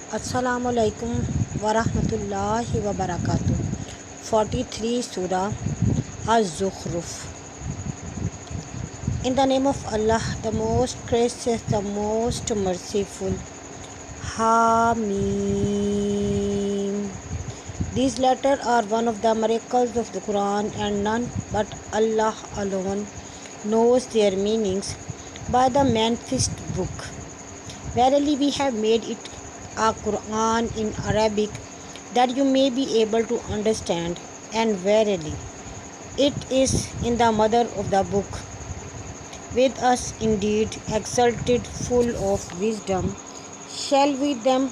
Assalamualaikum warahmatullahi wabarakatuh. 43 Surah Az-Zukhruf. In the name of Allah, the most gracious, the most merciful. Hameen. These letters are one of the miracles of the Quran, and none but Allah alone knows their meanings by the manifest book. Verily, we have made it a Quran in Arabic that you may be able to understand, and verily, it is in the mother of the book. With us indeed exalted, full of wisdom. Shall we then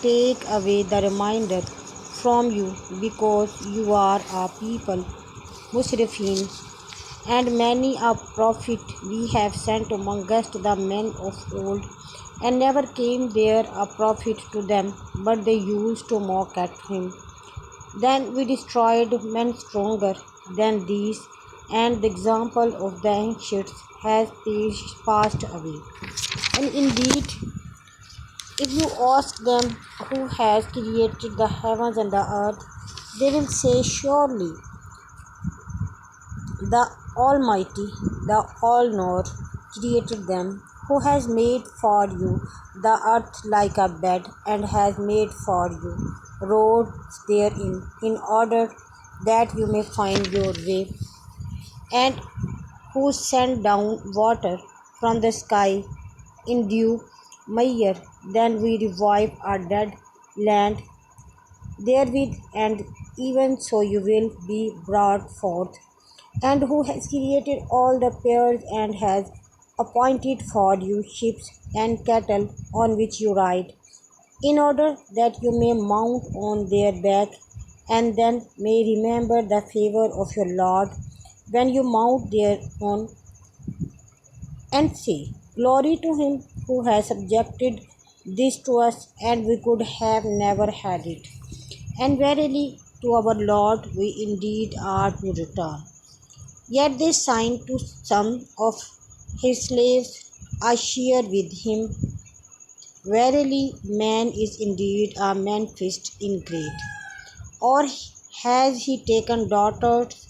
take away the reminder from you, because you are a people, Musrifin, and many a prophet we have sent amongst the men of old, and never came there a prophet to them, but they used to mock at him. Then we destroyed men stronger than these, and the example of the ancients has passed away. And indeed, if you ask them who has created the heavens and the earth, they will say, surely the Almighty, the All-Knower, created them, who has made for you the earth like a bed, and has made for you roads therein, in order that you may find your way, and who sent down water from the sky in due measure. Then we revive our dead land therewith, and even so you will be brought forth. And who has created all the pairs, and has appointed for you ships and cattle on which you ride, in order that you may mount on their back, and then may remember the favor of your Lord when you mount thereon, and say, glory to him who has subjected this to us, and we could have never had it. And verily, to our Lord we indeed are to return. Yet they signed to some of his slaves a share with him. Verily, man is indeed a manifest ingrate. Or has he taken daughters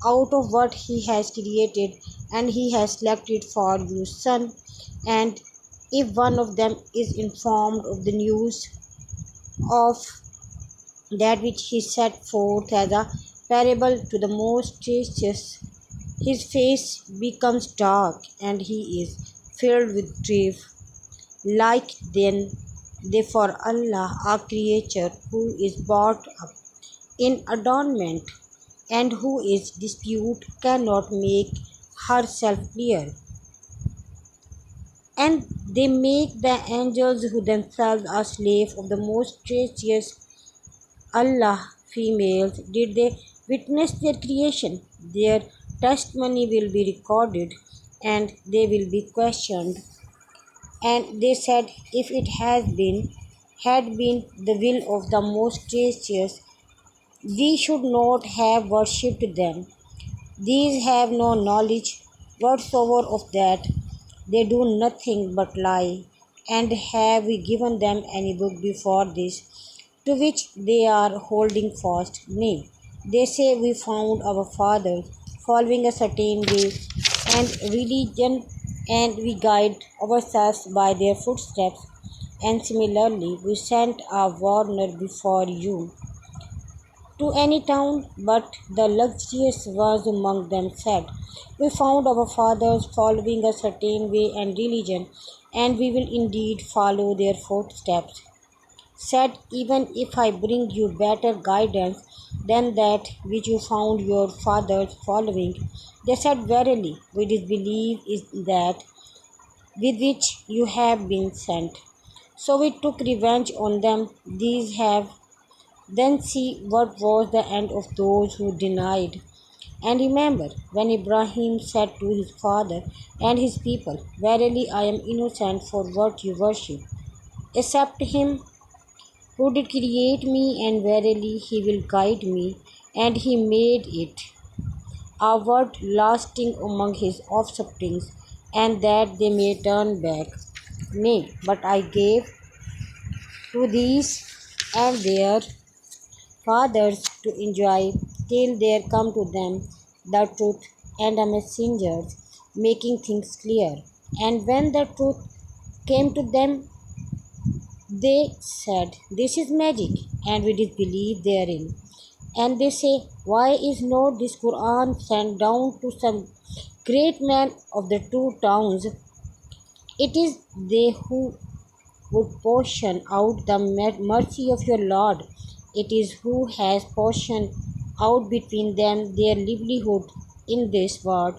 out of what he has created, and he has selected for you son? And if one of them is informed of the news of that which he set forth as a parable to the most gracious, his face becomes dark, and he is filled with grief. Like then, they for Allah, a creature who is brought up in adornment, and who is dispute cannot make herself clear. And they make the angels who themselves are slaves of the most gracious Allah females. Did they witness their creation? Their testimony will be recorded, and they will be questioned. And they said, if it had been the will of the most gracious, we should not have worshipped them. These have no knowledge whatsoever of that. They do nothing but lie. And have we given them any book before this, to which they are holding fast? Nay, they say, we found our fathers following a certain way and religion, and we guide ourselves by their footsteps. And similarly, we sent a warner before you to any town, but the luxurious ones among them said, we found our fathers following a certain way and religion, and we will indeed follow their footsteps. Said, even if I bring you better guidance than that which you found your fathers following, they said, verily, we disbelieve in that with which you have been sent. So we took revenge on them. These have then see what was the end of those who denied. And remember when Ibrahim said to his father and his people, verily I am innocent for what you worship, except him who did create me, and verily he will guide me, and he made it a word lasting among his offsprings, and that they may turn back. Nay, but I gave to these and their fathers to enjoy till there come to them the truth and the messengers, making things clear. And when the truth came to them, they said, "This is magic," and we disbelieve therein. And they say, "Why is not this Quran sent down to some great man of the two towns?" It is they who would portion out the mercy of your Lord. It is who has portioned out between them their livelihood in this world,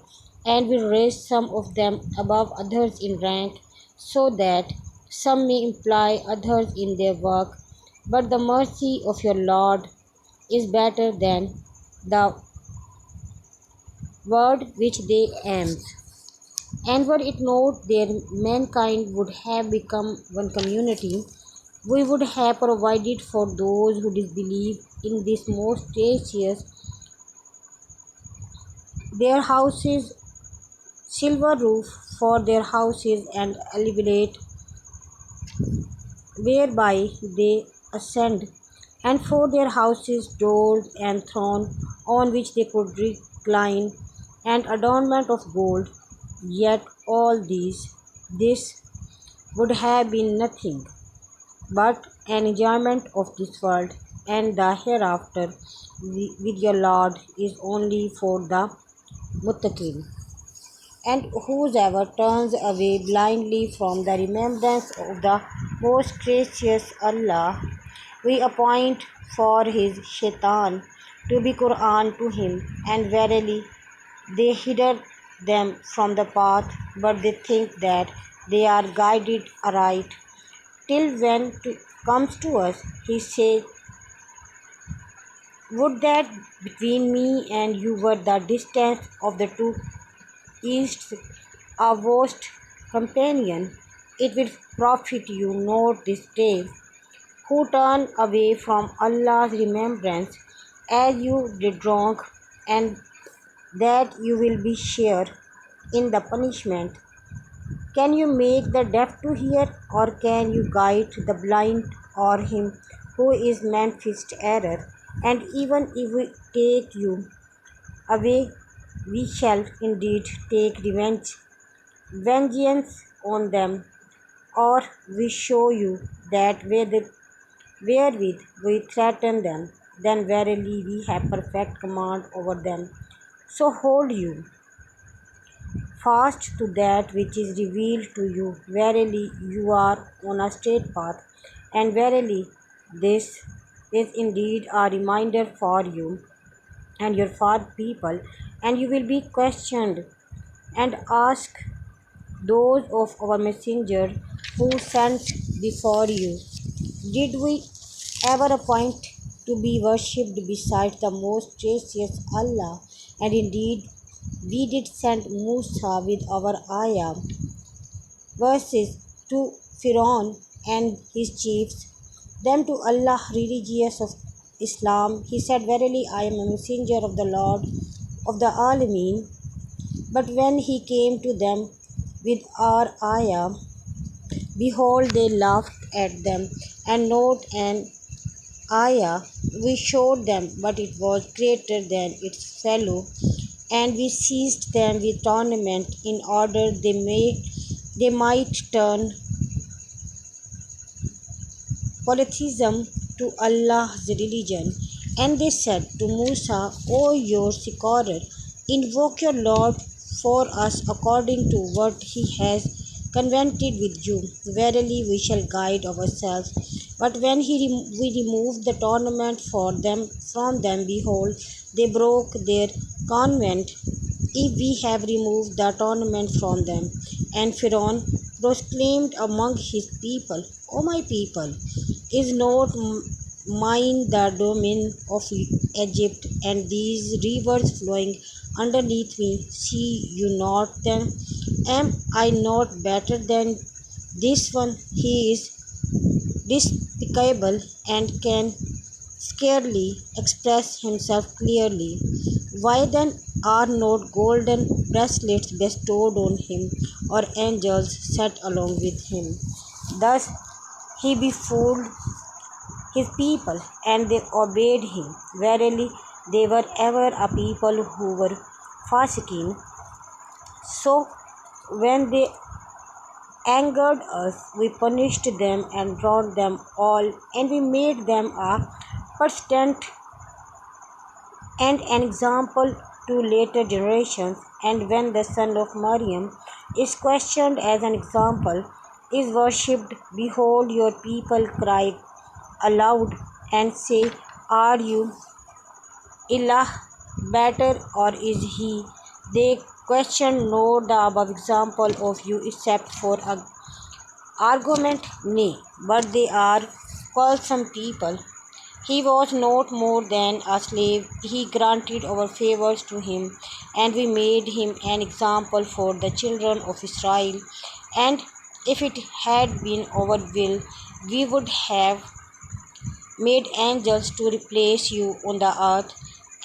and will raise some of them above others in rank, so that some may employ others in their work. But the mercy of your Lord is better than the word which they aimed. And were it not their mankind would have become one community, we would have provided for those who disbelieve in this most gracious their houses, silver roof for their houses, and elevate whereby they ascend, and for their houses doors and throne on which they could recline, and adornment of gold. Yet all this would have been nothing but an enjoyment of this world, and the hereafter with your Lord is only for the muttaqin. And whosoever turns away blindly from the remembrance of the most gracious Allah, we appoint for his shaitan to be Quran to him, and verily they hinder them from the path, but they think that they are guided aright. Till when comes to us, he said, "Would that between me and you were the distance of the two easts, a vast companion, it will profit you not this day, who turn away from Allah's remembrance, as you did wrong, and that you will be shared in the punishment. Can you make the deaf to hear, or can you guide the blind, or him who is manifest error? And even if we take you away, we shall indeed take vengeance on them, or we show you that wherewith we threaten them, then verily we have perfect command over them. So hold you fast to that which is revealed to you. Verily you are on a straight path, and verily this is indeed a reminder for you and your father people, and you will be questioned and asked those of our messenger who sent before you. Did we ever appoint to be worshipped besides the most gracious Allah? And indeed, we did send Musa with our ayah verses to Pharaoh and his chiefs, them to Allah religious of Islam. He said, "Verily I am a messenger of the Lord of the Alameen." But when he came to them with our ayah, behold, they laughed at them, and not an ayah we showed them, but it was greater than its fellow, and we seized them with tournament in order they might turn polytheism to Allah's religion. And they said to Musa, "O your succorer, invoke your Lord for us according to what he has covenanted with you. Verily we shall guide ourselves." But when we removed the tournament from them, behold, they broke their covenant. If we have removed the tournament from them. And Pharaoh proclaimed among his people, "O my people, is not mine the domain of Egypt, and these rivers flowing underneath me? See you not them? Am I not better than this one? He is despicable and can scarcely express himself clearly. Why then are not golden bracelets bestowed on him, or angels set along with him? Thus he befooled his people, and they obeyed him. Verily, they were ever a people who were fasiqeen. So, when they angered us, we punished them and drowned them all, and we made them a persistent and an example to later generations. And when the son of Maryam is questioned as an example, is worshipped, behold, your people cry aloud and say, are you ilah better, or is he? They question not the above example of you except for a argument, nay, but they are quarrelsome people. He was not more than a slave. He granted our favors to him, and we made him an example for the children of Israel. And if it had been our will, we would have made angels to replace you on the earth,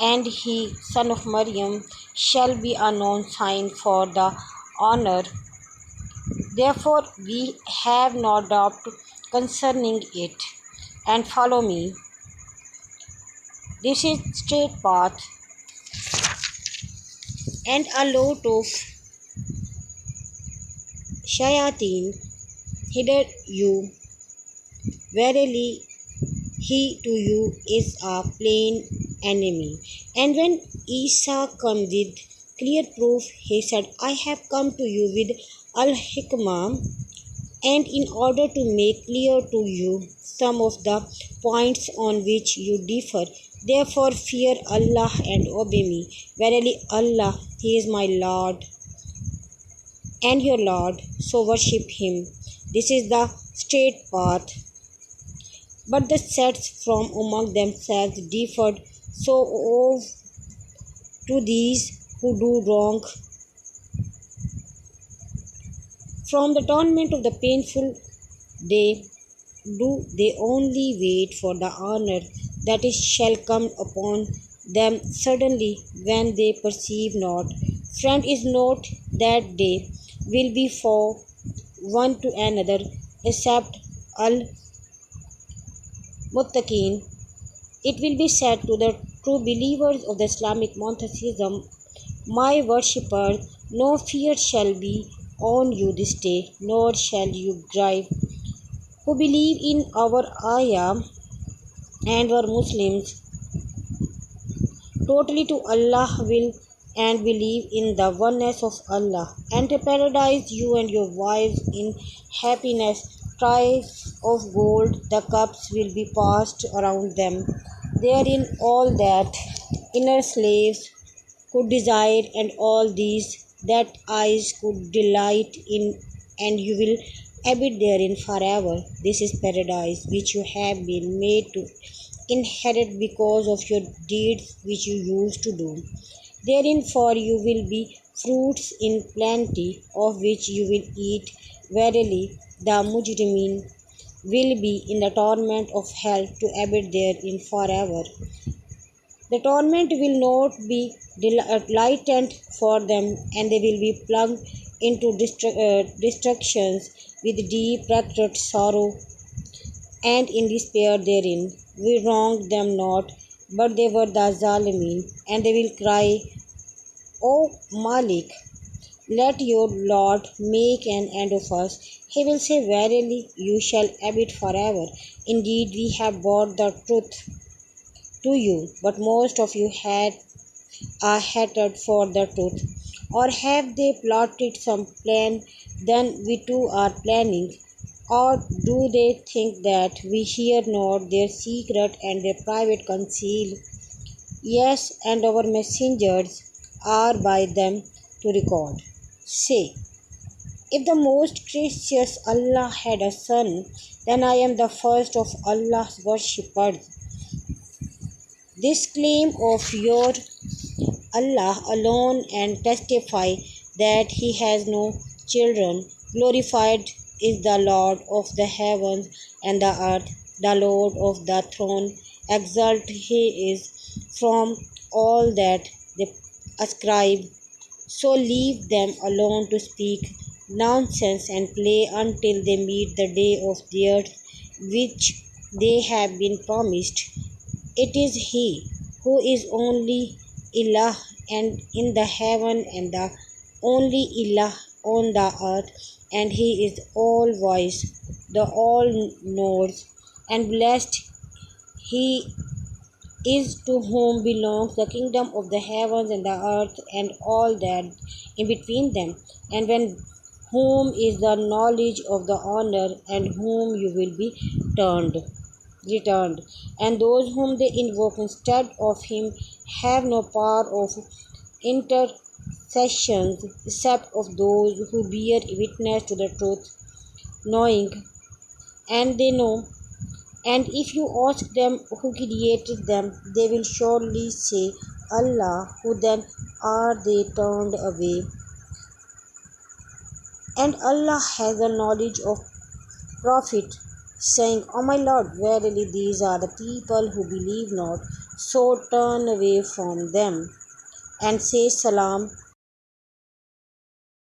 and he, son of Maryam, shall be a known sign for the honor. Therefore, we have no doubt concerning it. And follow me. This is straight path, and a lot of shayateen hinder you. Verily, he to you is a plain enemy. And when Isa came with clear proof, he said, I have come to you with al-hikmah, and in order to make clear to you some of the points on which you differ. Therefore fear Allah and obey me. Verily Allah, He is my Lord and your Lord, so worship Him. This is the straight path. But the sects from among themselves differed, so woe to these who do wrong. From the torment of the painful day do they only wait for the honor that is shall come upon them suddenly when they perceive not. Friend is not that day will be for one to another except al muttaqin. It will be said to the true believers of the Islamic monotheism, my worshippers, no fear shall be on you this day, nor shall you grieve. Who believe in our ayah and were Muslims totally to Allah will and believe in the oneness of Allah. Enter paradise, you and your wives in happiness. Trays of gold, the cups will be passed around them. Therein all that inner slaves could desire, and all these that eyes could delight in, and you will abide therein forever. This is paradise which you have been made to inherit because of your deeds which you used to do. Therein for you will be fruits in plenty, of which you will eat. Verily, the mujrimin will be in the torment of hell to abide therein forever. The torment will not be lightened for them, and they will be plunged into destructions with deep regret, sorrow, and in despair therein. We wronged them not, but they were the Zalimin, and they will cry, O Malik, let your Lord make an end of us. He will say, verily, you shall abide forever. Indeed, we have brought the truth to you, but most of you had a hatred for the truth. Or have they plotted some plan than we too are planning? Or do they think that we hear not their secret and their private conceal? Yes, and our messengers are by them to record. Say, if the most gracious Allah had a son, then I am the first of Allah's worshippers. This claim of your Allah alone and testify that He has no children. Glorified is the Lord of the heavens and the earth, the Lord of the throne. Exalt He is from all that they ascribe. So leave them alone to speak nonsense and play until they meet the day of theirs, which they have been promised. It is He who is only Ilah and in the heaven and the only Ilah on the earth, and He is all wise, the all knows, and blessed He is to whom belongs the kingdom of the heavens and the earth and all that in between them, and when whom is the knowledge of the honor, and whom you will be turned returned, and those whom they invoke instead of him have no power of intercessions except of those who bear witness to the truth, knowing and they know. And if you ask them who created them, they will surely say, Allah. Who then are they turned away? And Allah has the knowledge of Prophet, saying, O my Lord, verily these are the people who believe not, so turn away from them and say Salam.